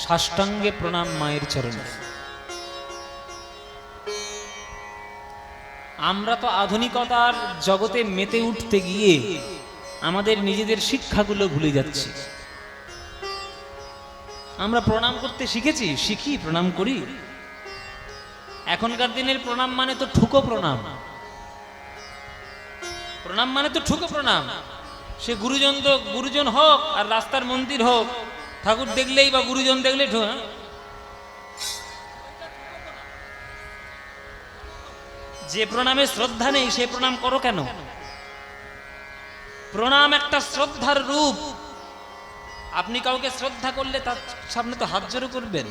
সাষ্টাঙ্গে প্রণাম মায়ের চরণে। আমরা তো আধুনিকতার জগতে মেতে উঠতে গিয়ে আমাদের নিজেদের শিক্ষাগুলো ভুলে যাচ্ছি। আমরা প্রণাম করতে শিখি প্রণাম করি। এখনকার দিনের প্রণাম মানে তো ঠুকো প্রণাম। প্রণাম মানে তো ঠুকো প্রণাম। সে গুরুজন হোক আর রাস্তার মন্দির হোক, ঠাকুর দেখলেই বা গুরুজন দেখলে যে প্রণামে শ্রদ্ধা নেই সে প্রণাম করো কেন? প্রণাম একটা শ্রদ্ধার রূপ। আপনি কাউকে শ্রদ্ধা করলে তার সামনে তো হাত জোড়ো করবেন,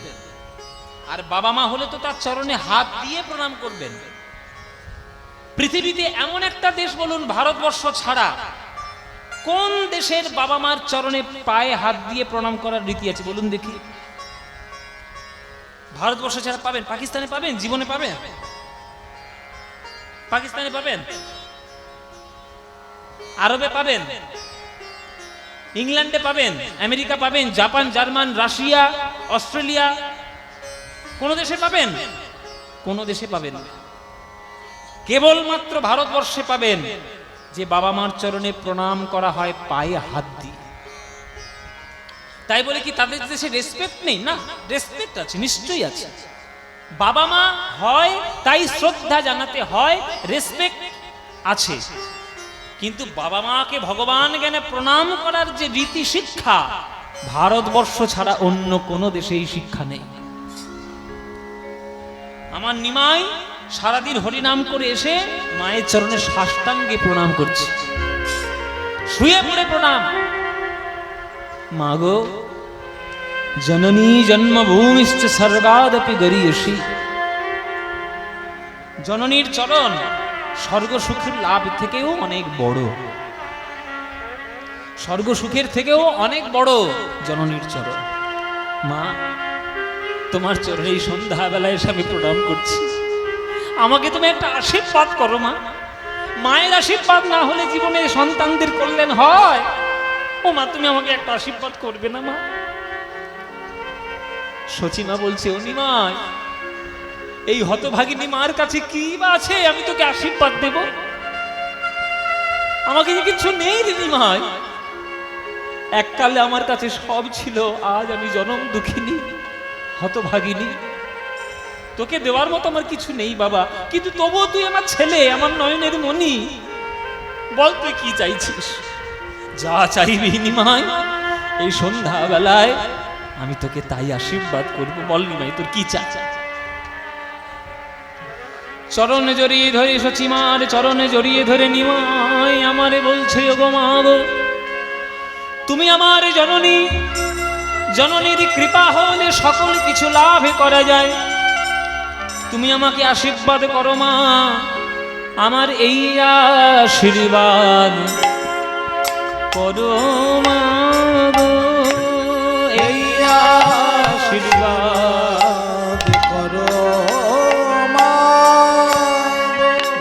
আর বাবা মা হলে তো তার চরণে হাত দিয়ে প্রণাম করবেন। পৃথিবীতে এমন একটা দেশ বলুন ভারতবর্ষ ছাড়া, কোন দেশের বাবা মার চরণে পায়ে হাত দিয়ে প্রণাম করার রীতি আছে বলুন দেখি? ভারতবর্ষ ছাড়া পাবেন? পাকিস্তানে পাবেন? জীবনে পাবেন? পাকিস্তানে পাবেন, আরবে পাবেন, ইংল্যান্ডে পাবেন, আমেরিকা পাবেন, জাপান, জার্মান, রাশিয়া, অস্ট্রেলিয়া, কোন দেশে পাবেন? কোন দেশে পাবেন? কেবলমাত্র ভারতবর্ষে পাবেন যে বাবা মার চরণে প্রণাম করা হয় পায়ে হাত দিয়ে। তাই বলে কি তাদের দেশে রেসপেক্ট নেই? না, রেসপেক্ট আছে, নিশ্চয়ই আছে। বাবা মা হয় তাই শ্রদ্ধা জানাতে হয়, রেসপেক্ট আছে। কিন্তু বাবা মাকে ভগবান জ্ঞানে প্রণাম করার যে রীতি শিক্ষা, ভারতবর্ষ ছাড়া অন্য কোনো দেশে এই শিক্ষা নেই। আমার নিমাই সারাদিন হরিনাম করে এসে মায়ের চরণে সাষ্টাঙ্গে প্রণাম করছে, শুয়ে পড়ে প্রণাম। মাগো জননী জন্মভূমিশ্চ স্বর্গাদপি গরীয়সী। জননীর চরণ স্বর্গ সুখের লাভ থেকেও অনেক বড়, স্বর্গ সুখের থেকেও অনেক বড় জননীর চরণ। মা তোমার চরণে এই সন্ধ্যাবেলায় এসে আমি প্রণাম করছি, আমাকে তুমি একটা আশীর্বাদ করো মা। মায়ের আশীর্বাদ না হলে জীবনে সন্তানদের কল্যাণ হয়। ও মা, তুমি আমাকে একটা আশীর্বাদ করবে না মা? সচিমা বলছে, ও নিমাই, এই হতভাগিনী মার কাছে কি বা আছে আমি তোকে আশীর্বাদ দেব? আমাকে যে কিছু নেই রে নিমাই। এককালে আমার কাছে সব ছিল, আজ আমি জনম দুঃখিনী, হতভাগিনী। তোকে দেওয়ার মতো আমার কিছু নেই বাবা, কিন্তু তবুও তুই আমার ছেলে, আমার নয়নের মণি। বল তুই কি চাইছিস? যা চাইবি নিমাই, এই সন্ধ্যা বেলায় আমি তোকে তাই আশীর্বাদ করবো। বল নিমাই, তোর কি চাই? চরণে জড়িয়ে ধরে সচিমার চরণে জড়িয়ে ধরে নিমাই আমারে বলছে, ওগো মা গো, তুমি আমার জননী, জননীর কৃপা হলে সকল কিছু লাভ করা যায়। তুমি আমাকে আশীর্বাদ করো মা, আমার এই আশীর্বাদ করো মা গো, এই আশীর্বাদ করো মা,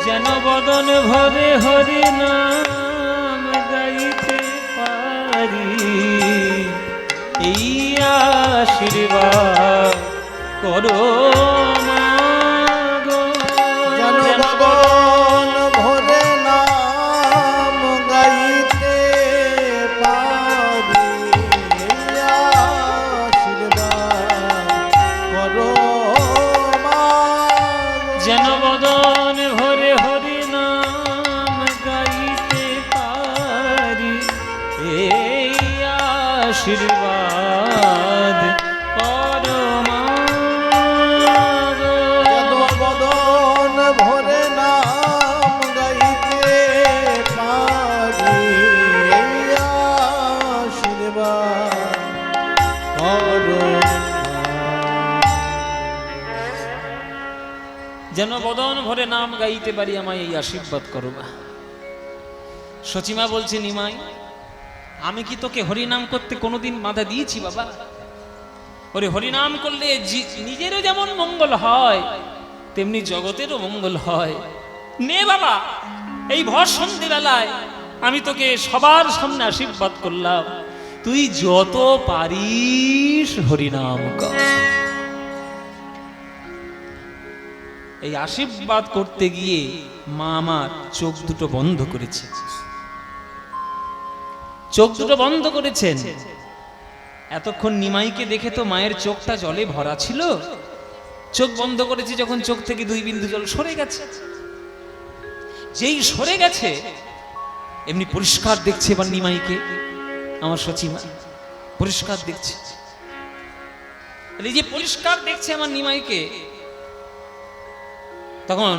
যেন বদন ভরে হরি নাম গাইতে পারি। এই আশীর্বাদ করো মা গো, যেন বদন ভরে নাম গাইতে পারি। আশীর্বাদ করো মা, যেন বদন ভরে হরি নাম গাইতে পারি। এই আশীর্বাদ করো মা গো, যেন বদন ভরে নাম গাইতে পারি। এই আশীর্বাদ করো, যেন বদন ভরে নাম গাইতে পারি, আমায় এই আশীর্বাদ করো মা। সচিমা বলছে, নিমাই, আমি কি তোকে হরিনাম করতে কোনোদিন বাধা দিয়েছি বাবা? ওরে হরিনাম করলে নিজেরও যেমন মঙ্গল হয়, তেমনি জগতেরও মঙ্গল হয়। নে বাবা, এই ভর সন্ধ্যেবেলায় আমি তোকে সবার সামনে আশীর্বাদ করলাম, তুই যত পারিস হরিনাম কর। এই আশীর্বাদ করতে গিয়ে মা আমার চোখ দুটো বন্ধ করেছে, চোখ দুটো বন্ধ করেছেন। এতক্ষণ নিমাইকে দেখে তো মায়ের চোখটা জলে ভরা ছিল, চোখ বন্ধ করেছে যখন চোখ থেকে 2 বিন্দু জল সরে গেছে। যেই সরে গেছে এমনি পরিষ্কার দেখছে এবার নিমাইকে, আমার সচিমা পরিষ্কার দেখছে। এই যে পরিষ্কার দেখছে আমার নিমাইকে, তখন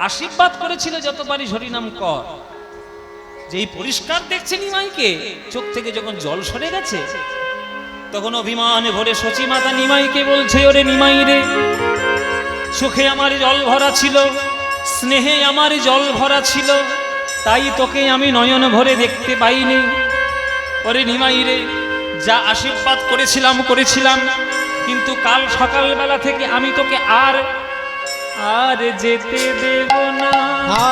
আশীর্বাদ করেছিল যত পারিস হরিনাম কর। যেই পরিষ্কার দেখছে নিমাইকে, চোখ থেকে যখন জল সরে গেছে, তখন অভিমানে ভরে সচিমাতা নিমাইকে বলছে, ওরে নিমাই রে, চোখে আমার জল ভরা ছিল, স্নেহে আমার জল ভরা ছিল, তাই তোকে আমি নয়ন ভরে দেখতে পাইনি। ওরে নিমাই রে, যা আশীর্বাদ করেছিলাম, কিন্তু কাল সকালবেলা থেকে আমি তোকে আর যেতে দেব না,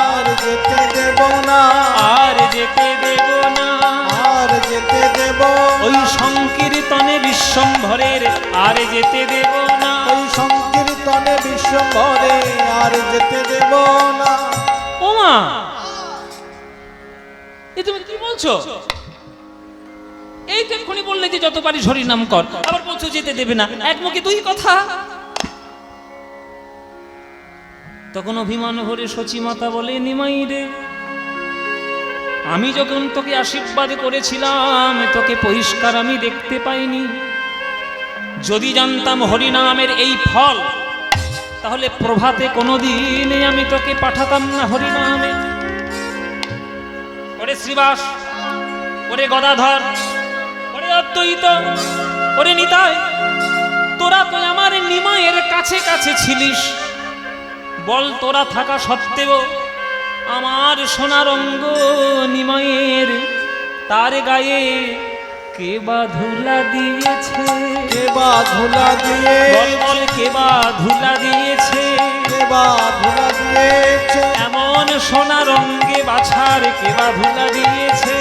আর যেতে দেব না, আর যেতে দেব না, আর যেতে দেব ওই সংকীর্তনে বিশ্বম্ভরের আর যেতে দেব না, ওই সংকীর্তনে বিশ্বম্ভরে আর যেতে দেব না। ও মা, এ তুমি কি বলছো? এই তো এক্ষুনি বললে যে যত পারিস হরিনাম কর, আবার বলছো যেতে দেবে না, এক মুখে 2 কথা। তখন অভিমান ভরে সচিমাতা বলে, নিমাই রে, আমি যখন তোকে আশীর্বাদ করেছিলাম তোকে পরিষ্কার আমি দেখতে পাইনি। যদি জানতাম হরিনামের এই ফল, তাহলে প্রভাতে কোনোদিনে আমি তোকে পাঠাতাম না হরিনামে। ওরে শ্রীবাস, ওরে গদাধর, ওরে অদ্বৈত, ওরে নিতাই, তোরা তো আমার নিমাইয়ের কাছে কাছে ছিলিস। বল, তোরা থাকা সত্ত্বেও আমার সোনার অঙ্গ নিমাইয়ের তার গায়ে কে বা ধুলা দিয়েছে? কে বা ধুলা দিয়ে, বল বল, কে বা ধুলা দিয়েছে? কে বা ধুলা দিয়েছে? এমন সোনার অঙ্গে বাছার কে বা ধুলা দিয়েছে?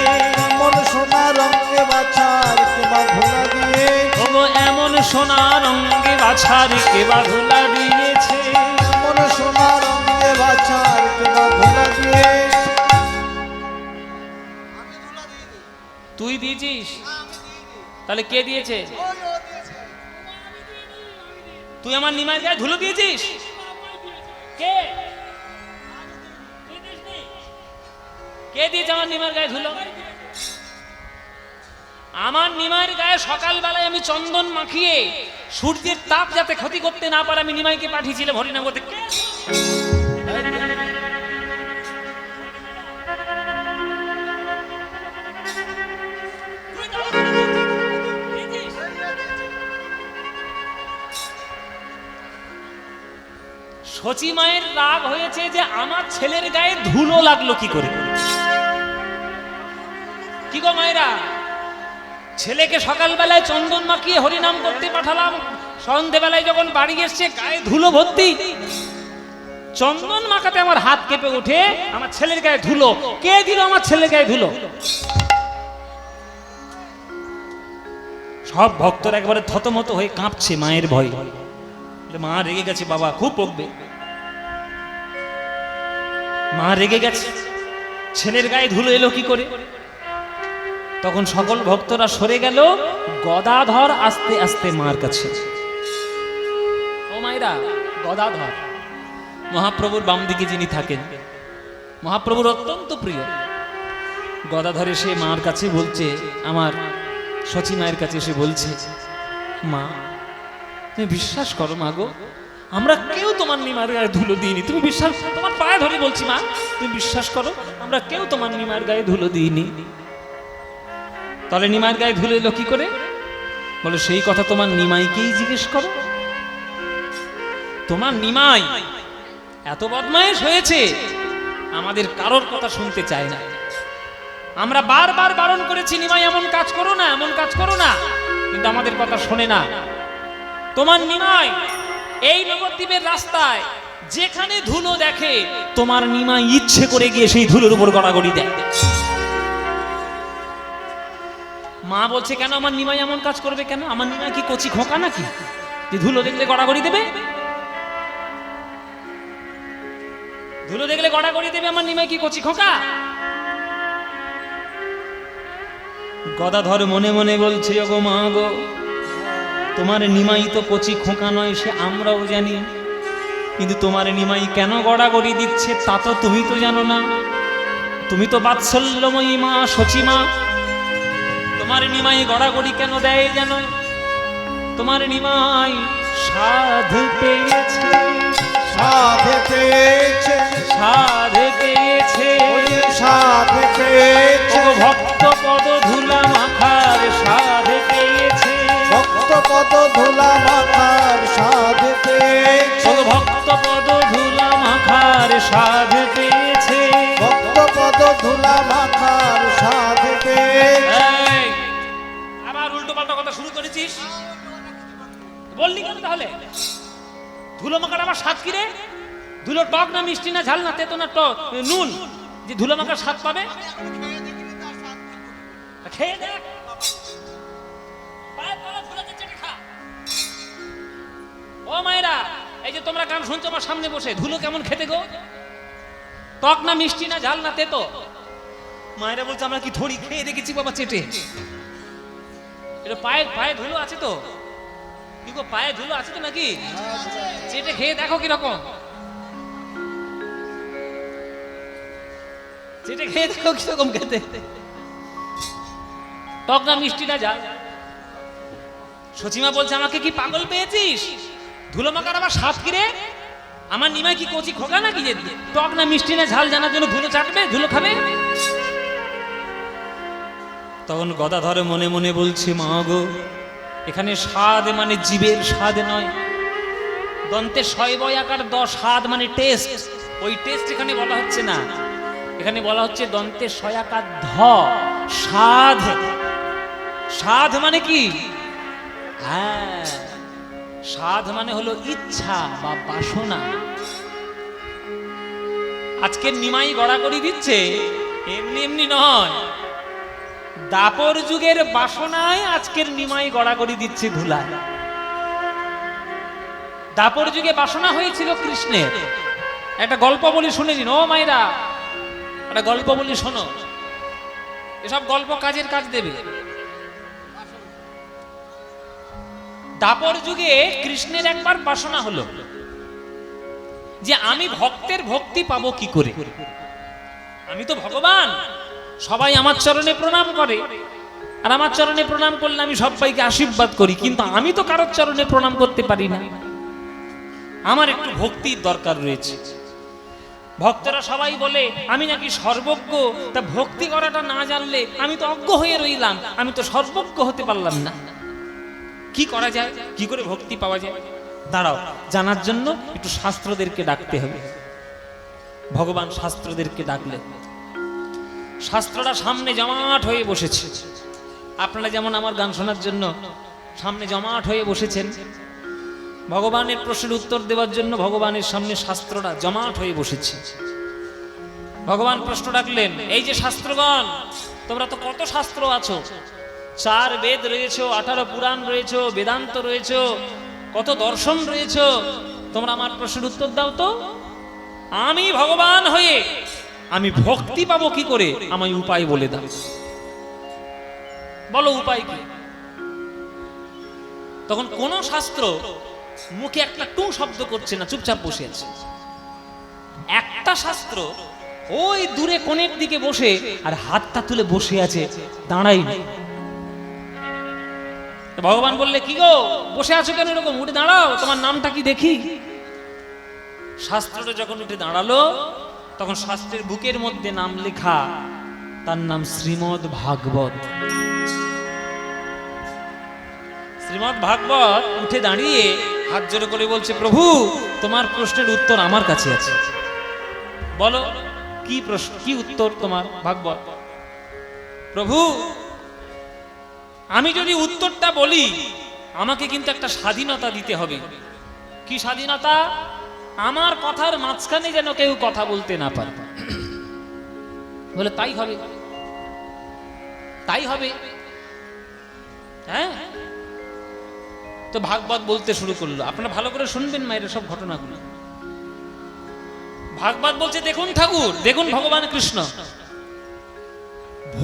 এমন সোনার রঙে বাছার কে বা ধুলা দিয়েছে? ওগো, এমন সোনার অঙ্গে বাছার কে বা ধুলা দিয়েছে? এমন সোনার রঙে বাছার কে বা ধুলা দিয়েছে? তুই দিয়েছিস? তাহলে কে দিয়েছে? তুই আমার নিমাইয়ের গায়ে ধুলো দিয়েছিস? কে? কে দিয়েছে আমার নিমাইয়ের গায়ে ধুলো? আমার নিমাইয়ের গায়ে সকালবেলায় আমি চন্দন মাখিয়ে সূর্যের তাপ যাতে ক্ষতি করতে না পারে আমি নিমাইকে পাঠিয়েছিলাম হরিনাম করতে। সচি মায়ের রাগ হয়েছে যে আমার ছেলের গায়ে ধুলো লাগলো কি করে। কি গো মায়েরা, ছেলেকে সকালবেলায় চন্দন মাখিয়ে হরিনাম করতে পাঠালাম, সন্ধ্যেবেলায় যখন বাড়ি এসছে গায়ে ধুলো ভর্তি। চন্দন মাখাতে আমার হাত কেঁপে ওঠে, আমার ছেলের গায়ে ধুলো। কে দিল আমার ছেলের গায়ে ধুলো? সব ভক্তরা একবারে থতমত হয়ে কাঁপছে মায়ের ভয়। মা রেগে গেছে, বাবা খুব বকবে। মা রেগে গেছে, ছেলের গায়ে ধুলো এলো কি করে। তখন সকল ভক্তরা সরে গেল, গদাধর আস্তে আস্তে মার কাছে। ও মায়েরা, গদাধর মহাপ্রভুর বাম দিকে যিনি থাকেন, মহাপ্রভুর অত্যন্ত প্রিয়। গদাধর এসে মার কাছে বলছে, আমার সচি মায়ের কাছে এসে বলছে, মা তুমি বিশ্বাস করো মা গো, আমরা কেউ তোমার নিমার গায়ে ধুলো দিইনি। তুমি বিশ্বাস, তোমার পায়ে ধরে বলছি মা, তুমি বিশ্বাস করো, আমরা কেউ তোমার নিমার গায়ে ধুলো দিইনি। তাহলে নিমার গায়ে ধুলো এলো কি করে? বলে সেই কথা তোমার নিমাইকেই জিজ্ঞেস করো। তোমার নিমাই এত বদমাইশ হয়েছে, আমাদের কারোর কথা শুনতে চায় না। আমরা বারবার বারণ করেছি, নিমাই এমন কাজ করো না, এমন কাজ করো না, কিন্তু আমাদের কথা শোনে না। তোমার নিমাই এই নবদ্বীপের রাস্তায় যেখানে ধুলো দেখে, তোমার নিমাই ইচ্ছে করে গিয়ে সেই ধুলোর উপর গড়াগড়ি দেয়। মা বলছে কেন আমার নিমাই এমন কাজ করবে কেন? আমার নিমাই কি কচি খোকা নাকি যে ধুলো দেখলে গড়াগড়ি দেবে? ধুলো দেখলে গড়াগড়ি দেবে? আমার নিমাই কি কচি খোকা? গদাধর মনে মনে বলছে, ওগো মা গো, তোমার নিমাই তো কচি খোকা নয়, সে আমরাও জানি, কিন্তু তোমার নিমাই কেন গড়াগড়ি দিচ্ছে তা তো তুমি তো জানো না। তুমি তো বাৎসল্যময়ী মা, সচিমা। তোমার নিমাই গড়াগড়ি কেন দেয় জানো? তোমার নিমাই সাধ পেয়েছে, সাধ পেয়েছে, সাধ পেয়েছে, সাধ পেয়েছে, ভক্ত পদ ধুলা মাখার সাধ পেয়েছে, ভক্ত পদ ধুলা মাখার সাধ পেয়েছে, ভক্ত পদ ধুলা মাখার সাধ পেয়েছে, ভক্ত পদ ধুলা মাখার সাধ পেয়েছে। আবার উল্টো পাল্টা কথা শুরু করেছিস, বললি কেন তাহলে? ধুলো মাখার আবার স্বাদ কি রে? ধুলো টক না মিষ্টি না ঝাল না তেতো না টক নুন যে ধুলো মাখার স্বাদ পাবে? খেয়ে দেখ, পায়ের তলা ধুলোতে চেটে খা। ও মায়েরা, এই যে তোমরা গান শুনছো আমার সামনে বসে, ধুলো কেমন খেতে গো? টক না মিষ্টি না ঝাল না তেতো? মায়েরা বলছে আমরা কি থরি খেয়ে দেখেছি বাবা চেটে। এটা পায়ে পায়ে ধুলো আছে তো? কি গো, পায়ে ধুলো আছে তো নাকি? চেটে খেয়ে দেখো কিরকম, চেটে খেয়ে দেখো কিরকম খেতে। টক না মিষ্টি না ঝাল? সচিমা বলছে আমাকে কি পাগল পেয়েছিস? ধুলো মাখার আবার স্বাদ কি রে? আমার নিমাই কি কচি খোকা নাকি যে টক না মিষ্টি না ঝাল জানার জন্য ধুলো চাটবে, ধুলো খাবে? তখন গদাধর মনে মনে বলছে, মা গো, এখানে স্বাদ মানে জীবের স্বাদ নয়, দন্তে শয়বয় আকার 10 স্বাদ মানে টেস্ট, ওই টেস্ট এখানে বলা হচ্ছে না। এখানে বলা হচ্ছে দন্তে শয়াকার ধ স্বাদ। স্বাদ মানে কি? হ্যাঁ, স্বাদ মানে হলো ইচ্ছা বা বাসনা। আজকের নিমাই গড়াগড়ি দিচ্ছে এমনি এমনি নয়, দাপর যুগের বাসনায় আজকের নিমাই গড়াগড়ি দিচ্ছে ধুলায়। দাপর যুগে বাসনা হয়েছিল কৃষ্ণের। একটা গল্প বলি শুনে নিন ও মায়েরা, একটা গল্প বলি শোনো, এসব গল্প কাজের কাজ দেবে। দাপর যুগে কৃষ্ণের একবার বাসনা হলো যে আমি ভক্তের ভক্তি পাবো কি করে? আমি তো ভগবান, সবাই আমার চরণে প্রণাম করে, আর আমার চরণে প্রণাম করলে আমি সবাইকে আশীর্বাদ করি, কিন্তু আমি তো কারোর চরণে প্রণাম করতে পারি না। আমার একটু ভক্তির দরকার রয়েছে। ভক্তরা সবাই বলে আমি নাকি সর্বজ্ঞ, তা ভক্তি করাটা না জানলে আমি তো অজ্ঞ হয়ে রইলাম, আমি তো সর্বজ্ঞ হতে পারলাম না। কি করা যায়, কি করে ভক্তি পাওয়া যায়? দাঁড়াও, জানার জন্য একটু শাস্ত্রদেরকে ডাকতে হবে। ভগবান শাস্ত্রদেরকে ডাকলে, শাস্ত্রটা সামনে জমাট হয়ে বসেছে। আপনারা যেমন আমার গান শোনার জন্য সামনে জমাট হয়ে বসেছেন, ভগবানের প্রশ্নের উত্তর দেওয়ার জন্য ভগবানের সামনে শাস্ত্রটা জমাট হয়ে বসেছে। ভগবান প্রশ্ন ডাকলেন, এই যে শাস্ত্রগণ, তোমরা তো কত শাস্ত্র আছো, 4 বেদ রয়েছে, 18 পুরাণ রয়েছে, বেদান্ত রয়েছে, কত দর্শন রয়েছে, তোমরা আমার প্রশ্নের উত্তর দাও তো। আমি ভগবান হয়ে আমি ভক্তি পাবো কি করে, আমায় উপায় বলে দাও। বলো উপায় কি? তখন কোন শাস্ত্র মুখে একটা টু শব্দ করছে না, চুপচাপ বসে আছে। একটা শাস্ত্র ওই দূরে কোণের দিকে বসে আর হাতটা তুলে বসে আছে, দাঁড়াই না। ভগবান বললে, কি গো বসে আছো কেন এরকম, উঠে দাঁড়াও, তোমার নামটা কি দেখি। শাস্ত্রটা যখন উঠে দাঁড়ালো, তখন শাস্ত্রের বুকের মধ্যে নাম লেখা, তার নাম শ্রীমদ্ ভাগবত। শ্রীমদ্ ভাগবত উঠে দাঁড়িয়ে হাত জোড় করে বলছে, প্রভু তোমার প্রশ্নের উত্তর আমার কাছে আছে, বলো কি প্রশ্ন, কি উত্তর তোমার ভাগবত। প্রভু আমি যদি উত্তরটা বলি, আমাকে কিন্তু একটা স্বাধীনতা দিতে হবে। কি স্বাধীনতা? আমার কথার মাঝখানে যেন কেউ কথা বলতে না পারে। বলে তাই হবে, তাই হবে। হ্যাঁ, তো ভাগবত বলতে শুরু করলো। আপনারা ভালো করে শুনবেন মায়ের সব ঘটনাগুলো। ভাগবত বলছে, দেখুন ঠাকুর, দেখুন ভগবান কৃষ্ণ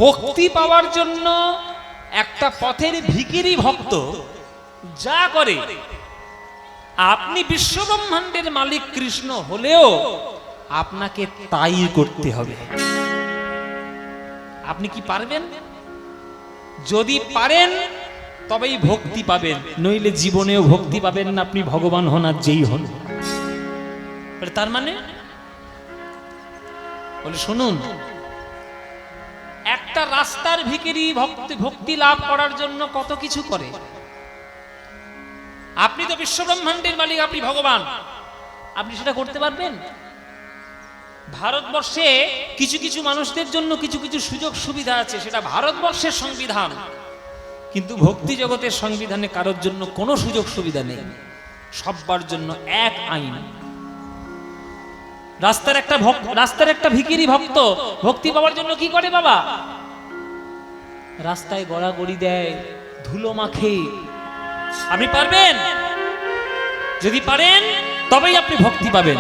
ভক্তি পাওয়ার জন্য একটা পথের ভিখিরি ভক্ত যা করে, আপনি বিশ্বব্রহ্মাণ্ডের মালিক কৃষ্ণ হলেও আপনাকে তাই করতে হবে। আপনি কি পারবেন? যদি পারেন তবেই ভক্তি পাবেন, নইলে জীবনেও ভক্তি পাবেন না, আপনি ভগবান হন আর যেই হন। তার মানে বলে শুনুন, একটা রাস্তার ভিখিরি ভক্তি লাভ করার জন্য কত কিছু করে। আপনি তো বিশ্বব্রহ্মাণ্ডের মালিক, আপনি ভগবান, আপনি সেটা করতে পারবেন? ভারতবর্ষে কিছু কিছু মানুষদের জন্য কিছু কিছু সুযোগ সুবিধা আছে, সেটা ভারতবর্ষের সংবিধান, কিন্তু ভক্তি জগতের সংবিধানে কারোর জন্য কোনো সুযোগ সুবিধা নেই। সবার জন্য এক আইন। রাস্তার একটা ভিখিরি ভক্ত ভক্তি পাওয়ার জন্য কি করে বাবা? রাস্তায় গড়াগড়ি দেয়, ধুলো মাখে। আপনি পারবেন? যদি পারেন তবেই আপনি ভক্তি পাবেন।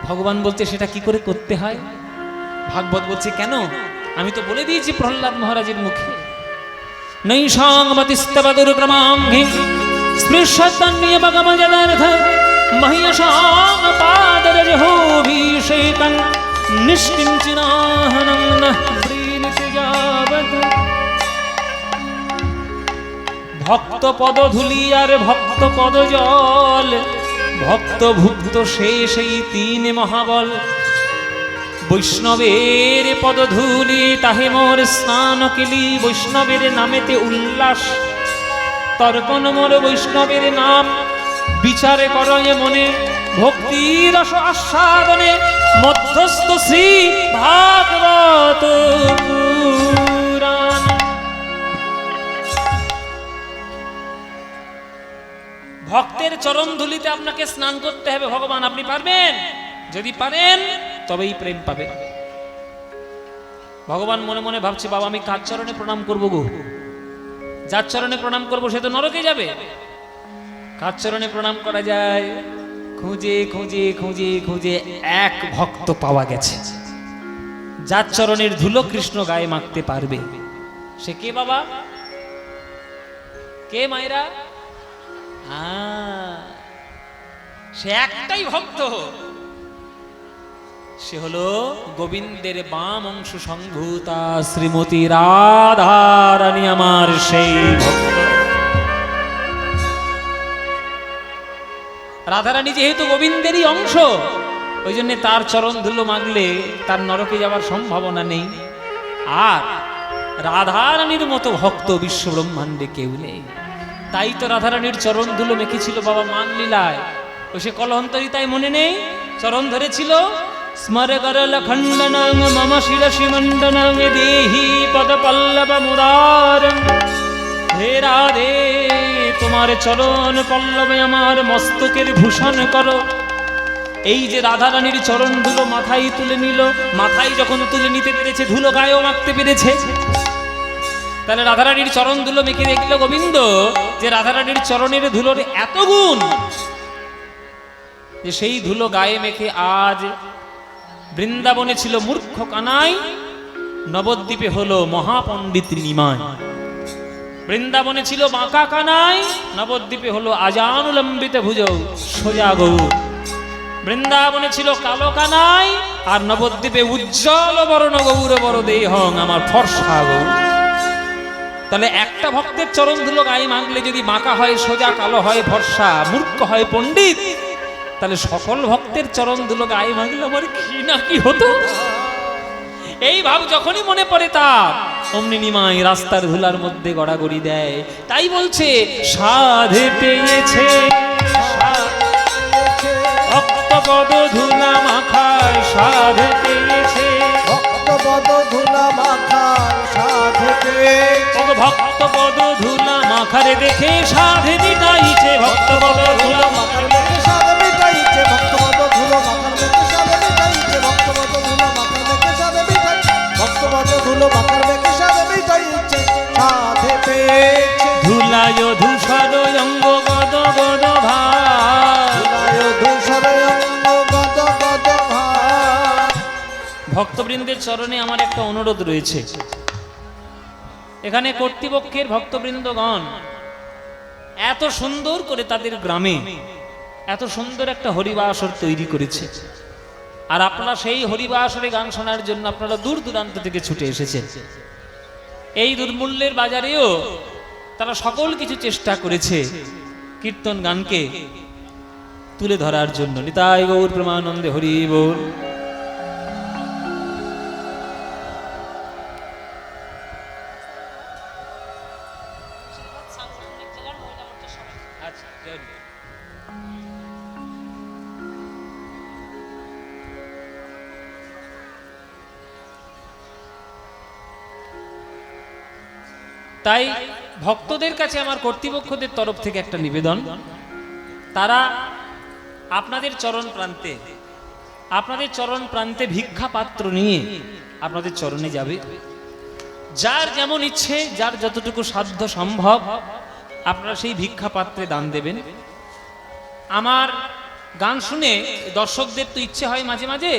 ভগবান বলতে সেটা কি করে করতে হয়? ভাগবত বলছে কেন? আমি তো বলে দিয়েছি প্রহ্লাদ মহারাজের মুখে, নৈষাংমতিস্তবদুর্গ্রমাঙ্ঘি স্পৃশ্যতন্নিয়বগমজদার্থ মহ্যসাং পাদরজহোভিষেকং নিষ্কিঞ্চিনাহনং নঃ প্രീণিতে যাবৎ। ভক্ত পদধূলি আর ভক্ত পদজল, ভক্ত ভুক্ত সেই তিন মহাবল। বৈষ্ণবের পদধূলি তাহে মোর স্নান কেলি, বৈষ্ণবের নামেতে উল্লাস। তর্পণ মোর বৈষ্ণবের নাম, বিচারে করয়ে মনে। ভক্তি রস আস্বাদনে মধ্যস্থ শ্রী ভাগবত পুরাণ। ভক্তের চরণ ধুলিতে আপনাকে স্নান করতে হবে ভগবান। আপনি পারবেন? যদি পারেন তবেই প্রেম পাবেন। ভগবান মনে মনে ভাবছে, বাবা আমি কার চরণে প্রণাম করবো গো? যার চরণে প্রণাম করবো সে তো নরকে যাবে। কার চরণে প্রণাম করা যায়? খুঁজে খুঁজে খুঁজে খুঁজে এক ভক্ত পাওয়া গেছে, যার চরণের ধুলো কৃষ্ণ গায়ে মাখতে পারবে। সে কে বাবা? কে মায়েরা? সে একটাই ভক্ত, সে হলো গোবিন্দের বাম অংশ সংভূতা শ্রীমতী রাধারানী, আমার সেই ভক্ত। রাধারানী যেহেতু গোবিন্দেরই অংশ, ওই জন্য তার চরণ ধুলো মাগলে তার নরকে যাওয়ার সম্ভাবনা নেই। আর রাধারানীর মতো ভক্ত বিশ্ব ব্রহ্মাণ্ডে কেউ নেই। তাই তো রাধারানীর চরণ ধুলো মেখেছিল বাবা মান লীলায়। ওই সে কলহন্তরিতায় মনে নেই, চরণ ধরেছিল। স্মর করল খণ্ডনং মম শিরসি মণ্ডনং দেহি পদ পল্লব মুদার। হে রাধে, তোমার চরণ পল্লবে আমার মস্তকের ভূষণ করো। এই যে রাধারানীর চরণ ধুলো মাথায় তুলে নিল, মাথায় যখন তুলে নিতে পেরেছে ধুলো গায়েও মাখতে পেরেছে। তাহলে রাধারানীর চরণ ধুলো মেখে দেখলো গোবিন্দ যে রাধারানীর চরণের ধুলোর এত গুণ যে সেই ধুলো গায়ে মেখে আজ বৃন্দাবনে ছিল মূর্খ কানাই, নবদ্বীপে হলো মহাপণ্ডিত নিমাই। বৃন্দাবনে ছিল বাঁকা কানাই, নবদ্বীপে হলো আজানুলম্বিত ভুজৌ সোজা গৌর। বৃন্দাবনে ছিল কালো কানাই, আর নবদ্বীপে উজ্জ্বল বর্ণ গৌর বড় দেহং আমার ফর্সা গৌর। তাহলে একটা ভক্তের চরণ ধুলো গায়ে মাখলে যদি বাঁকা হয় সোজা, কালো হয় ফর্সা, মূর্খ হয় পণ্ডিত, তাহলে সকল ভক্তের চরণ ধুলো গায়ে মাখলে আমার কি না কি হতো। এই ভাব যখনই মনে পড়ে তার, অমনি নিমাই রাস্তার ধুলার মধ্যে গড়াগড়ি দেয়। তাই বলছে সাধে পেয়েছে ভক্ত পদ ধুলা মাখায়, সাধে পেয়েছে ভক্ত পদ ধুলা মাখার সাধে পেয়েছে। ভক্ত পদ ধুলা মাখারে দেখে সাধে মিটাইছে, ভক্ত পদ ধুলা মাখার দেখে সাধে মিটাইছে, ভক্ত পদ ধুলো মাখার দেখে সাধে মিটাইছে, ভক্ত পদ ধুলো মাখার দেখে সাধে মিটাইছে, ভক্ত পদ ধুলো মাখার দেখে সাধে মিটাইছে, সাধে ধুলায় ধূসর অঙ্গ গদ গদ ভার। ধুলায় ধূসর অঙ্গ গদ গদ ভার। ভক্তবৃন্দের চরণে আমার একটা অনুরোধ রয়েছে। এখানে কর্তৃপক্ষের ভক্তবৃন্দগণ এত সুন্দর করে তাদের গ্রামে এত সুন্দর একটা হরিবাসর তৈরি করেছে, আর আপনারা সেই হরিবাসরে গান শোনার জন্য আপনারা দূর দূরান্ত থেকে ছুটে এসেছেন। এই দুর্মূল্যের বাজারেও তারা সকল কিছু চেষ্টা করেছে কীর্তন গানকে তুলে ধরার জন্য। নিতাই গৌর প্রেমানন্দে হরি বল। তাই ভক্তদের কাছে আমার কর্তৃপক্ষদের তরফ থেকে একটা নিবেদন, তারা আপনাদের চরণ প্রান্তে ভিক্ষা পাত্র নিয়ে আপনাদের চরণে যাবে। যার যেমন ইচ্ছে, যার যতটুকু সাধ্য সম্ভব আপনারা সেই ভিক্ষা পাত্রে দান দেবেন। আমার গান শুনে দর্শকদের তো ইচ্ছে হয় মাঝে মাঝে,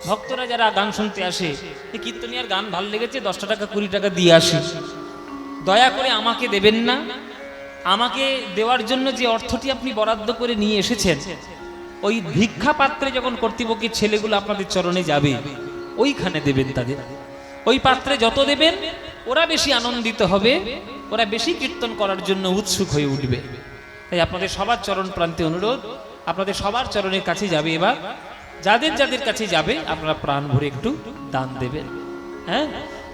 ভক্তরা যারা গান শুনতে আসে, এই কীর্তনিয়ার গান ভালো লেগেছে, 10 টাকা 20 টাকা দিয়ে আসি, দয়া করে আমাকে দেবেন না। আমাকে দেওয়ার জন্য যে অর্থটি আপনি বরাদ্দ করে নিয়ে এসেছেন, ওই ভিক্ষা পাত্রে যখন কর্তৃপক্ষের ছেলেগুলো আপনাদের চরণে যাবে ওইখানে দেবেন তাদের। ওই পাত্রে যত দেবেন ওরা বেশি আনন্দিত হবে, ওরা বেশি কীর্তন করার জন্য উৎসুক হয়ে উঠবে। তাই আপনাদের সবার চরণ প্রান্তে অনুরোধ, আপনাদের সবার চরণের কাছে যাবে। এবার যাদের যাদের কাছে যাবে আপনারা প্রাণ ভরে একটু দান দেবেন। হ্যাঁ,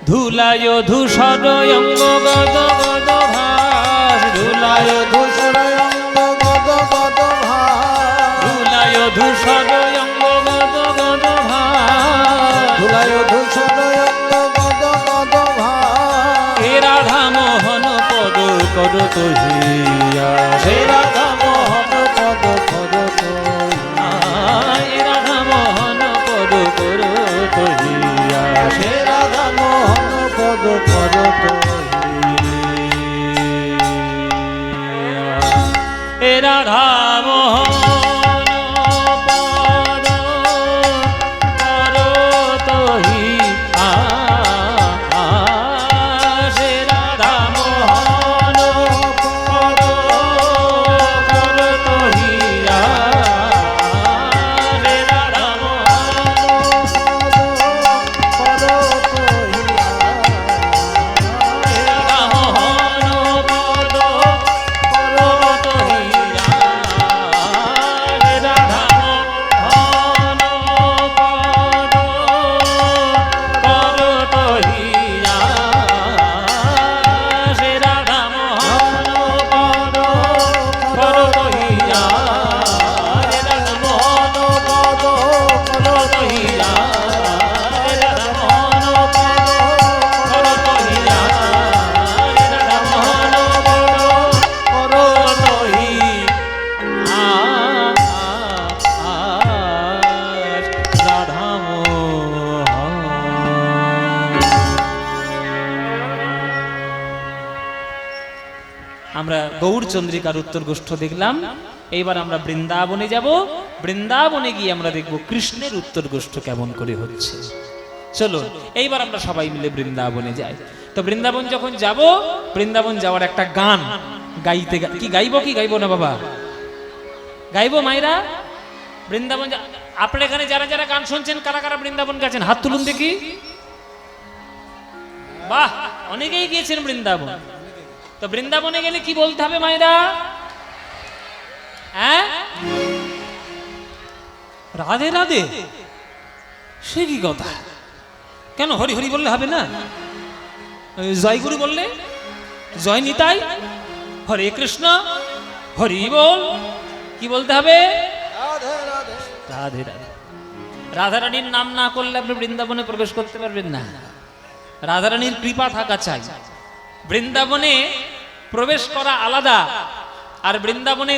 ধুলায় ধূসর অঙ্গ গদ গদ ভার। ধুলায় ধূসর অঙ্গ গদ গদ ভার। ধুলায় ধূসর অঙ্গ গদ গদ ভার। ধুলায় ধূসর অঙ্গ গদ গদ ভার। হে রাধা মোহন পদ কর তহিয়া। হে রাধা মোহন পদ কর তহিয়া। হে রাধা মোহন পদ কর তহিয়া। হে রাধা মোহন পদ কর তহিয়া। হে রাধা মোহন পদ কর তহিয়া। হে রাধা মোহন পদ কর তহিয়া। হে রাধা আমরা গৌর চন্দ্রিকার উত্তর গোষ্ঠ দেখলাম। এইবার আমরা বৃন্দাবনে যাব। বৃন্দাবনে গিয়ে আমরা দেখব কৃষ্ণের উত্তর গোষ্ঠ কেমন করে হচ্ছে। চলো এইবার আমরা সবাই মিলে বৃন্দাবনে যাই। তো বৃন্দাবন যখন যাব, বৃন্দাবন যাওয়ার একটা গান গাইতে, কি গাইবো না বাবা? গাইবো মায়েরা? বৃন্দাবন আপনার এখানে যারা যারা গান শুনছেন, কারা কারা বৃন্দাবন গেছেন হাত তুলুন দেখি। বাহ, অনেকেই গিয়েছেন বৃন্দাবন। তো বৃন্দাবনে গেলে কি বলতে হবে মায়েরা? হ্যাঁ, রাধে রাধে। সে কি কথা? কেন হরি হরি বললে হবে না? জয় গুরু বললে, জয় নিতাই, হরে কৃষ্ণ, হরি বল, কি বলতে হবে? রাধে রাধে। রাধারানীর নাম না করলে আপনি বৃন্দাবনে প্রবেশ করতে পারবেন না। রাধারানীর কৃপা থাকা চাই। বৃন্দাবনে প্রবেশ করা আলাদা, আর বৃন্দাবনে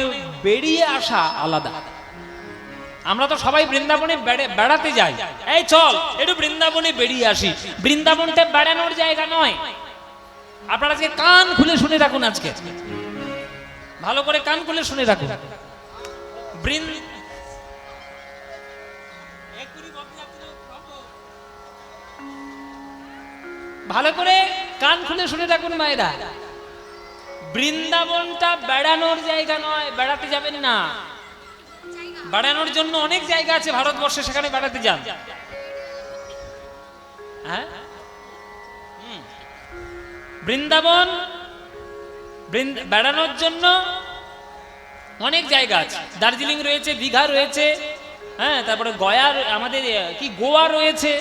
বেরিয়ে আসা আলাদা। আমরা তো সবাই বৃন্দাবনে বেড়াতে যাই, এই চল একটু বৃন্দাবনে বেরিয়ে আসি। বৃন্দাবনটা বেড়ানোর জায়গা নয়। আপনারা আজকে কান খুলে শুনে রাখুন, আজকে ভালো করে কান খুলে শুনে রাখুন। ভালো করে কান খুলে শুনে রাখুন মায়েরা, বৃন্দাবনটা বেড়ানোর জায়গা নয়, বেড়াতে যাবেন না। বেড়ানোর জন্য অনেক জায়গা আছে ভারতবর্ষে, সেখানে বেড়াতে যান। হ্যাঁ, বৃন্দাবন বেড়ানোর জন্য অনেক জায়গা আছে। দার্জিলিং রয়েছে, দীঘা রয়েছে, হ্যাঁ, তারপরে গয়া, আমাদের কি গোয়া রয়েছে।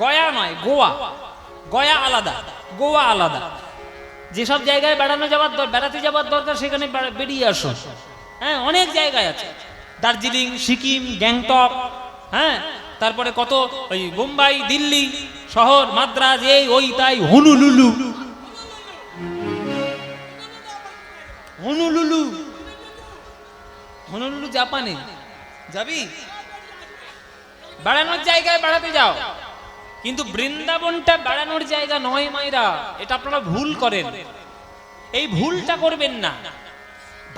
গয়া নয়, গোয়া, গয়া আলাদা, গোয়া আলাদা। যেসব জায়গায় বেড়াতে যাওয়ার দরকার সেখানে বেরিয়ে আসুন। হ্যাঁ, অনেক জায়গায় আছে, দার্জিলিং, সিকিম, গ্যাংটক, হ্যাঁ, তারপরে কত ওই মুম্বাই, দিল্লি শহর, মাদ্রাজ, এই ওই তাই, হনুলুলু, হনুলুলু, হনুলুলু জাপানে যাবি? বেড়ানোর জায়গায় বেড়াতে যাও, কিন্তু বৃন্দাবনটা বেড়ানোর জায়গা নয় মায়েরা, এটা আপনারা ভুল করেন। এই ভুলটা করবেন না।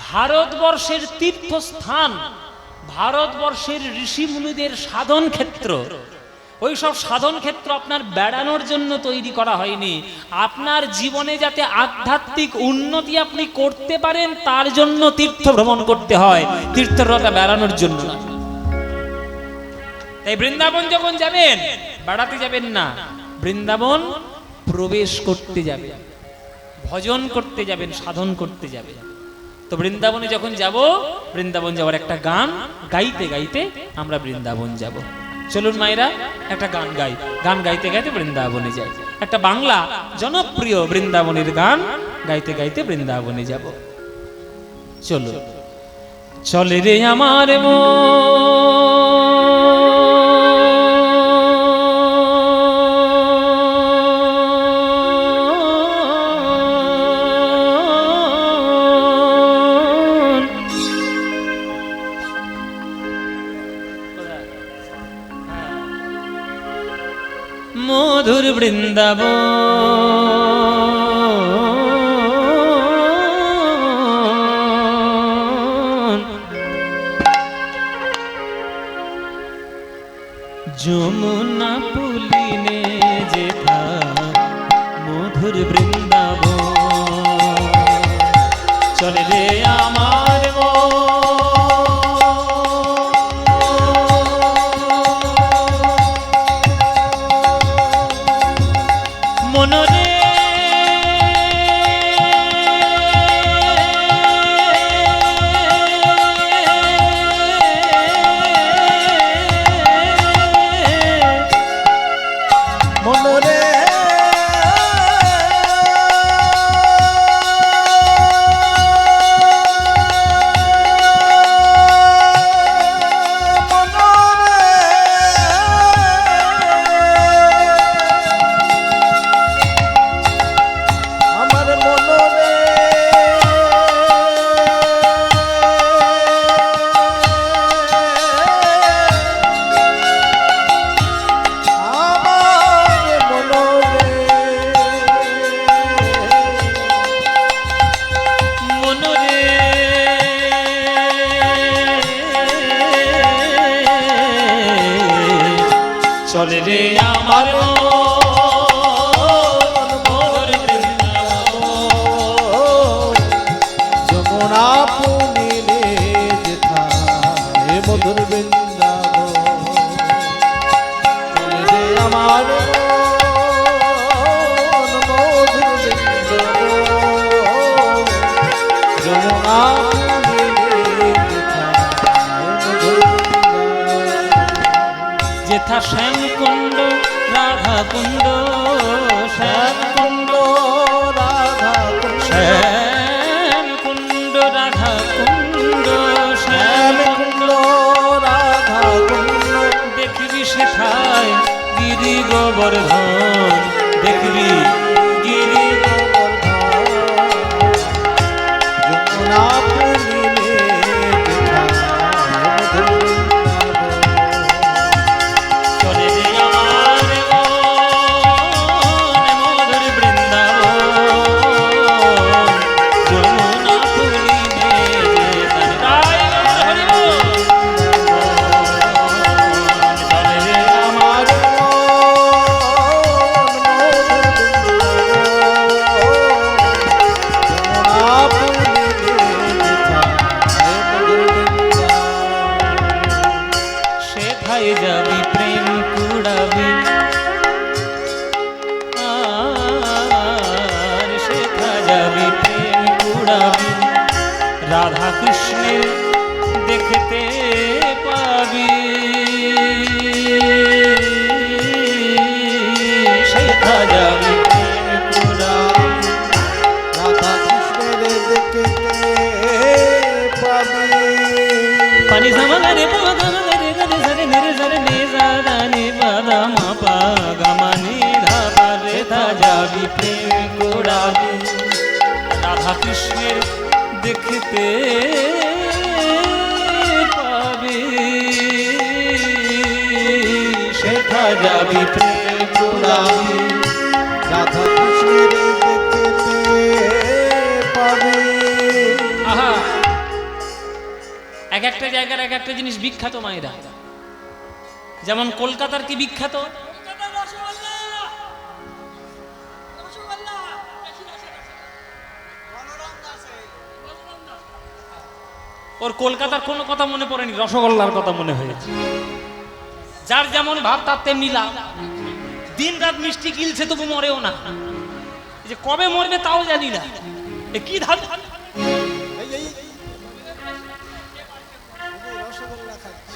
ভারতবর্ষের তীর্থস্থান, ভারতবর্ষের ঋষি মুনিদের সাধন ক্ষেত্র, ওই সব সাধন ক্ষেত্র আপনার বেড়ানোর জন্য তৈরি করা হয়নি। আপনার জীবনে যাতে আধ্যাত্মিক উন্নতি আপনি করতে পারেন তার জন্য তীর্থ ভ্রমণ করতে হয়, তীর্থটা বেড়ানোর জন্য না। তাই বৃন্দাবন যখন যাবেন, বেড়াতে যাবেন না, বৃন্দাবন প্রবেশ করতে যাবেন, ভজন করতে যাবেন, সাধন করতে যাবেন। তো বৃন্দাবনে যখন যাব, বৃন্দাবন যাওয়ার একটা গান গাইতে গাইতে আমরা বৃন্দাবন যাব। চলুন মায়েরা একটা গান গাই, গান গাইতে গাইতে বৃন্দাবনে যাই। একটা বাংলা জনপ্রিয় বৃন্দাবনের গান গাইতে গাইতে বৃন্দাবনে যাব। চলো, চলে রে আমার মধুর বৃন্দাবন, যমুনা পুলিনে যেথা মধুর বৃন্দাবন, চলে রে আমার মনরে মনরে চলে রে আমার মধুর বৃন্দাবন, যমুনা পুলিনে যেথা মধুর বৃন্দাবন, চলে রে আমার মধুর বৃন্দাবন, যমুনা পুলিনে যেথা মধুর বৃন্দাবন, যেথা শ্যাম কুণ্ড রাধা কুণ্ড, শ্যাম কুণ্ড রাধা কুণ্ড, শ্যাম কুণ্ড রাধা কুণ্ড, শ্যাম শ্যাম কুণ্ড রাধা কুণ্ড, দেখবি সেথায় গিরি গোবর্ধন, দেখবি গিরি যমুনা পুলিনে যেথা মধুর বৃন্দাবন, চলে রে আমার মধুর বৃন্দাবন, যমুনা পুলিনে রাধা কৃষ্ণের দেখতে পাবি সেথা যাবি রাধা কৃষ্ণের দেখতে পাবি পানি সামাগারে পাগাগারে গারে সারে নেরে সারে নে সারা নে বাদা মা পা গামা নি ধা পা রে ধা যাবি প্রেম কোড়াবি রাধা কৃষ্ণের দেখতে পাবি সেথা যাবি প্রেম কোড়াবি রাধা কৃষ্ণের দেখতে পাবি আহা এক একটা জায়গার এক একটা জিনিস বিখ্যাত মায়েরা যেমন কলকাতার কি বিখ্যাত ওর কলকাতার কোনো কথা মনে পড়েনি রসগোল্লার কথা মনে হয়েছে যার যেমন ভাব তার তেমনি লাভ দিন রাত মিষ্টি গিলছে তবু মরেও না এই যে কবে মরবে তাও জানি না এ কি ধাপ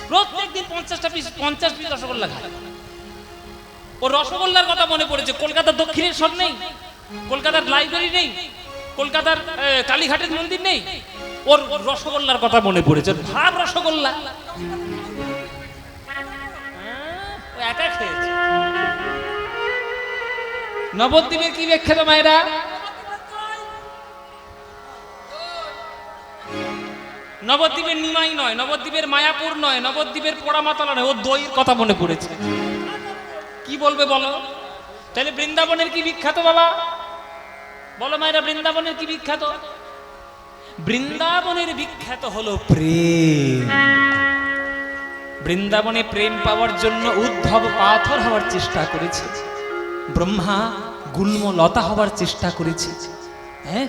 প্রত্যেকদিন 50 পিস রসগোল্লা খায় ও রসগোল্লার কথা মনে পড়েছে কলকাতার দক্ষিণেশ্বর নেই কলকাতার লাইব্রেরি নেই কলকাতার কালীঘাটের মন্দির নেই ওর রসগোল্লার কথা মনে পড়েছে ভাব রসগোল্লা ও একা খেয়েছে নবদ্বীপের কি বিখ্যাত মায়েরা নবদ্বীপের নিমাই নয় নবদ্বীপের মায়াপুর নয় নবদ্বীপের পোড়ামাতলা নয় ও দইয়ের কথা মনে পড়েছে কি বলবে বলো তাহলে বৃন্দাবনের কি বিখ্যাত বাবা বলো মায়েরা বৃন্দাবনের কি বিখ্যাত বৃন্দাবনের বিখ্যাত হলো প্রেম বৃন্দাবনে প্রেম পাওয়ার জন্য উদ্ধব পাথর হওয়ার চেষ্টা করেছে ব্রহ্মা গুল্ম লতা হওয়ার চেষ্টা করেছে হ্যাঁ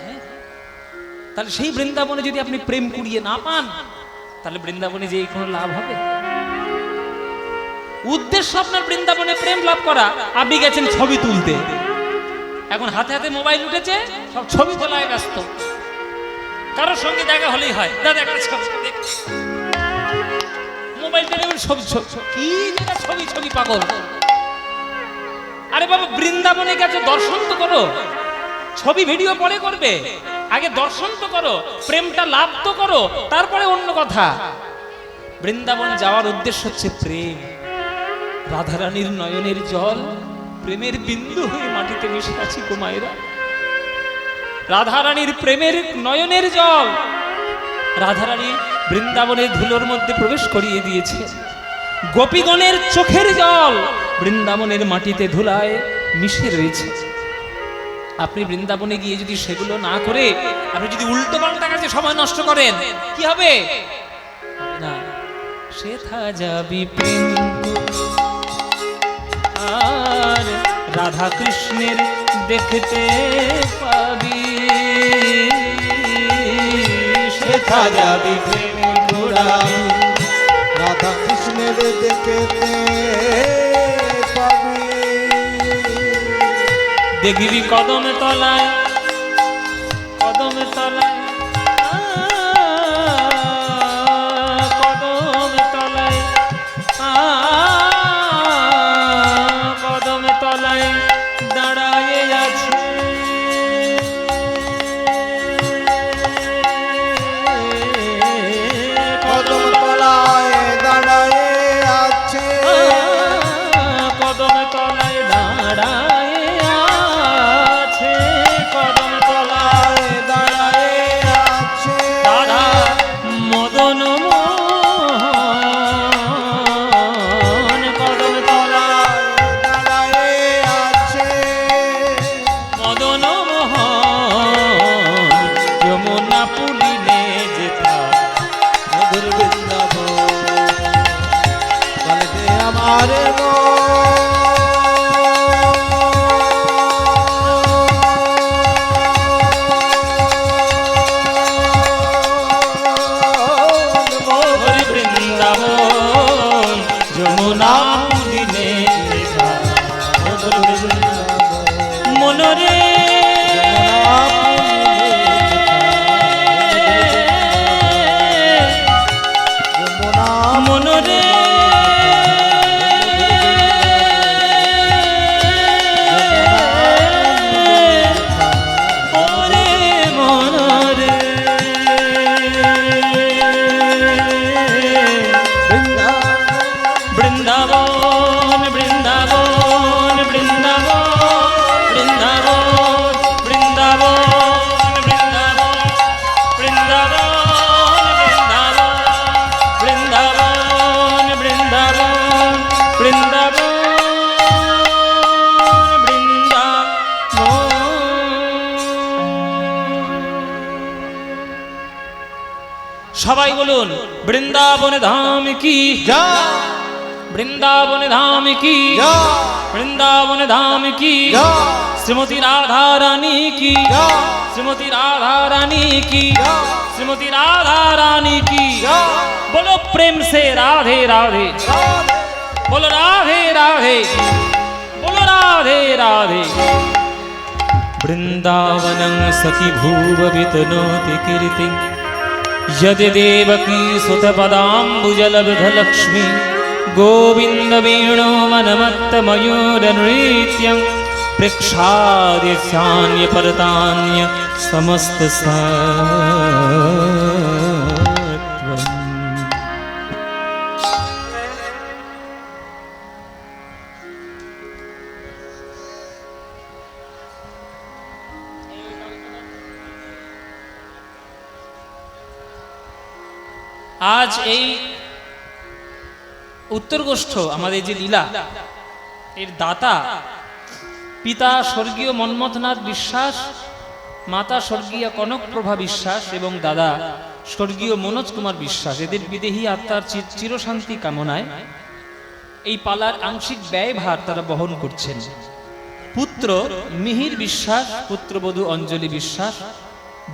তাহলে সেই বৃন্দাবনে যদি আপনি প্রেম কুড়িয়ে না পান তাহলে বৃন্দাবনে যে কোনো লাভ হবে উদ্দেশ্য আপনার বৃন্দাবনে প্রেম লাভ করা আপনি গেছেন ছবি তুলতে এখন হাতে হাতে মোবাইল উঠেছে সব ছবি তোলায় ব্যস্ত কারোর সঙ্গে দেখা হলেই হয় দাদা মোবাইলটা নেবেন ছবি কি যেটা ছবি ছবি পাগল আরে বাবা বৃন্দাবনে গেছে দর্শন তো করো ছবি ভিডিও পরে করবে আগে দর্শন তো করো প্রেমটা লাভ তো করো তারপরে অন্য কথা বৃন্দাবন যাওয়ার উদ্দেশ্য হচ্ছে প্রেম রাধারানীর নয়নের জল প্রেমের বিন্দু হয়ে মাটিতে মিশে আছে গো মায়েরা রাধারানীর প্রেমের নয়নের জল রাধারানী বৃন্দাবনের ধুলোর মধ্যে প্রবেশ করিয়ে দিয়েছে গোপীগণের চোখের জল বৃন্দাবনের মাটিতে ধুলায় মিশে রয়েছে আপনি বৃন্দাবনে গিয়ে যদি সেগুলো না করে আপনি যদি উল্টো পাল্টা কাছে সময় নষ্ট করেন কি হবে না সেথা যাবি প্রেম আর রাধা কৃষ্ণের দেখতে পাবি সেথা যাবি প্রেম ঘোড়াবি রাধা কৃষ্ণের দেখতে পাবি দেখবি কদম তলায় কদম তলায় কদম তলায় কদম তলায় দাঁড়ায়ে আছে কদম তলায় দাঁড়ায়ে আছে কদম তলায় দাঁড়ায়ে আছে রে সবাই বলুন বৃন্দাবনে ধাম কি জয় বৃন্দাবনে ধাম কি জয় বৃন্দাবনে ধাম কি জয় শ্রীমতী রাধা রানী কি জয় শ্রীমতী রাধা রানী কি জয় श्रीमती राधा रानी की जय। बोलो प्रेम से राधे राधे बोलो राधे राधे बोलो राधे राधे वृंदावनं सखी भूव वितनोति कीर्ति यदि देवकी सुतपदाम्बुजलब्धलक्ष्मी गोविन्द वेणो वनमत्त मयूरनृत्यं प्रेक्षादिस्यान्य परतान्य समस्त सत्वम्। आज এই উত্তরগোষ্ঠ আমাদের যে লীলা এর দাতা পিতা স্বর্গীয় মন্মথনাথ বিশ্বাস, মাতা স্বর্গীয় কনকপ্রভা বিশ্বাস এবং দাদা স্বর্গীয় মনোজ কুমার বিশ্বাস, এদের বিদেহী আত্মার চিরশান্তি কামনায় এই পালার আংশিক ব্যয়ভার তারা বহন করছেন। পুত্র মিহির বিশ্বাস, পুত্রবধূ অঞ্জলি বিশ্বাস,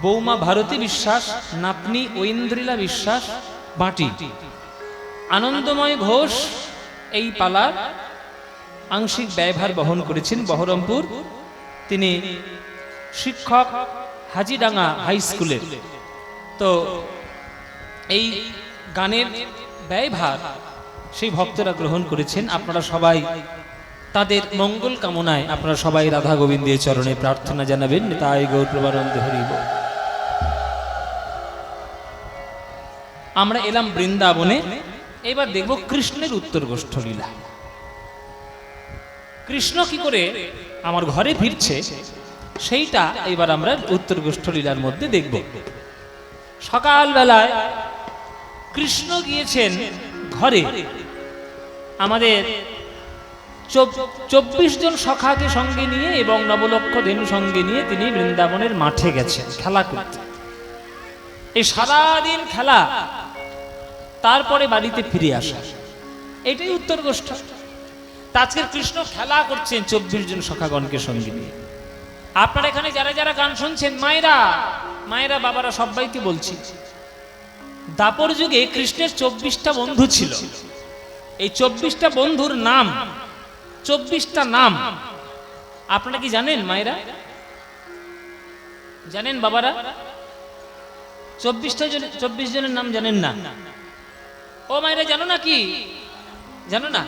বৌমা ভারতী বিশ্বাস, নাতনি ঐন্দ্রিলা বিশ্বাস বাটি, আনন্দময় ঘোষ এই পালার আংশিক ব্যয়ভার বহন করেছেন। বহরমপুর তিনি শিক্ষক, হাজিডাঙ্গা হাই স্কুলের। তো এই গানের ব্যয়ভার সেই ভক্তরা গ্রহণ করেছেন। আপনারা সবাই তাদের মঙ্গল কামনায় আপনারা সবাই রাধা গোবিন্দের চরণে প্রার্থনা জানাবেন। তাই গৌর প্রবানন্দে হরি বল। আমরা এলাম বৃন্দাবনে, এবার দেখব কৃষ্ণের উত্তরগোষ্ঠ লীলা। কৃষ্ণ কি করে আমার ঘরে ফিরছে সেইটা এবার আমরা উত্তরগোষ্ঠ লীলার মধ্যে দেখব। সকালবেলায় কৃষ্ণ গিয়েছেন ঘরে, আমাদের 24 জন সখাকে সঙ্গে নিয়ে এবং নবলক্ষ ধেনু সঙ্গে নিয়ে তিনি বৃন্দাবনের মাঠে গেছেন খেলা করতে। এই সারাদিন খেলা, তারপরে বাড়িতে ফিরে আসা, এটাই উত্তরগোষ্ঠ। আজকের কৃষ্ণ খেলা করছেন 24 জন সখাগণকে সঙ্গে নিয়ে। আপনারা এখানে যারা যারা গান শুনছেন, মায়েরা মায়েরা বাবারা সবাইকে বলছি, দাপর যুগে কৃষ্ণের 24টা বন্ধু ছিল। এই 24টা বন্ধুর নাম, 24টা নাম আপনারা কি জানেন? মায়েরা জানেন? বাবারা 24 জনের নাম জানেন না? ও মায়েরা জানো না? কি জানো না?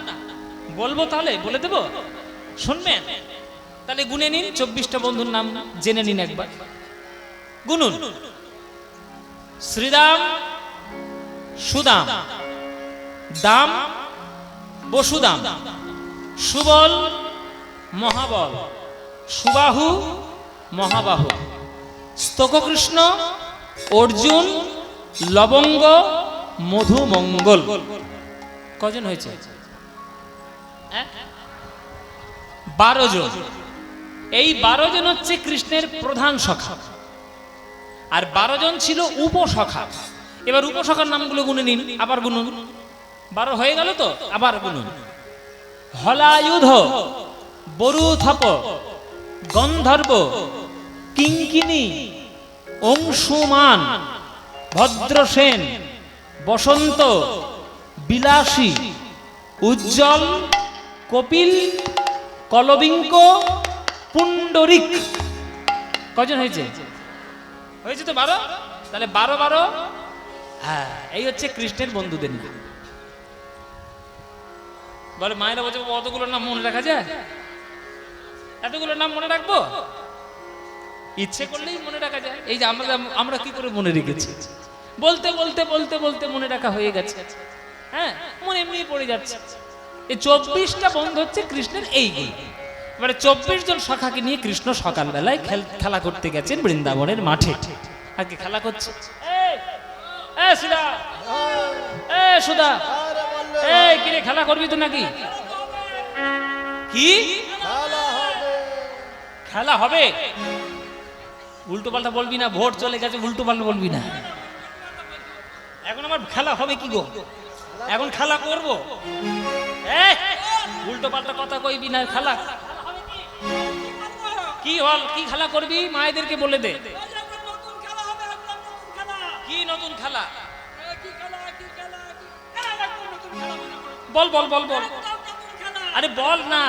বলবো তাহলে, বলে দেব, শুনবেন? তাহলে গুনে নিন 24টা বন্ধুর নাম, জেনে নিন একবার, গুনুন। শ্রীদাম, সুদাম, দাম, বসুদাম, সুবল, মহাবল, সুবাহু, মহাবাহু, স্তককৃষ্ণ, অর্জুন, লবঙ্গ, মধুমঙ্গল। কজন হয়েছে? 12 জন। এই 12 জন হচ্ছে কৃষ্ণের প্রধান সখা, আর 12 জন ছিল উপসখা। এবার উপসখার নামগুলো গুনে নিন, আবার গুনুন। 12 হয়ে গেল তো? আবার গুনুন। হলায়ুধ, বরুথপ, গন্ধর্ব, কিঙ্কিনী, অংশুমান, ভদ্রসেন, বসন্ত, বিলাসী, উজ্জ্বল, কপিল, কলবিঙ্ক, পুণ্ডরিক। কজন হয়েছে? হয়েছে তো 12। তাহলে 12 12, হ্যাঁ, এই হচ্ছে কৃষ্ণের বন্ধুদের নাম। বলে মায়েরা বলছে বাবা অতগুলোর নাম মনে রাখা যায়, এতগুলোর নাম মনে রাখবো? ইচ্ছে করলেই মনে রাখা যায়। এই যে আমরা আমরা কি করে মনে রেখেছি, বলতে বলতে বলতে বলতে মনে রাখা হয়ে গেছে। হ্যাঁ, মনে এমনি পড়ে যাচ্ছে। এই 24টা বন্ধু হচ্ছে কৃষ্ণের এই গুণ। এবারে 24 জন সখাকে নিয়ে কৃষ্ণ সকালবেলায় খেলা করতে গেছেন বৃন্দাবনের মাঠে। আজকে খেলা করছে, সুধা, সুধা, এই কিরে খেলা করবি তো নাকি? কি খেলা হবে? উল্টো পাল্টা বলবি না, ভোট চলে গেছে, উল্টো পাল্টা বলবি না। এখন আমার খেলা হবে কি গো? এখন খেলা করব? উল্টো পাল্টা কথা কইবি না। খেলা কি হল? কি খেলা করবি? মায়েদেরকে বলে দে। কি নতুন খেলা? বল বল বল বল। আরে বল না,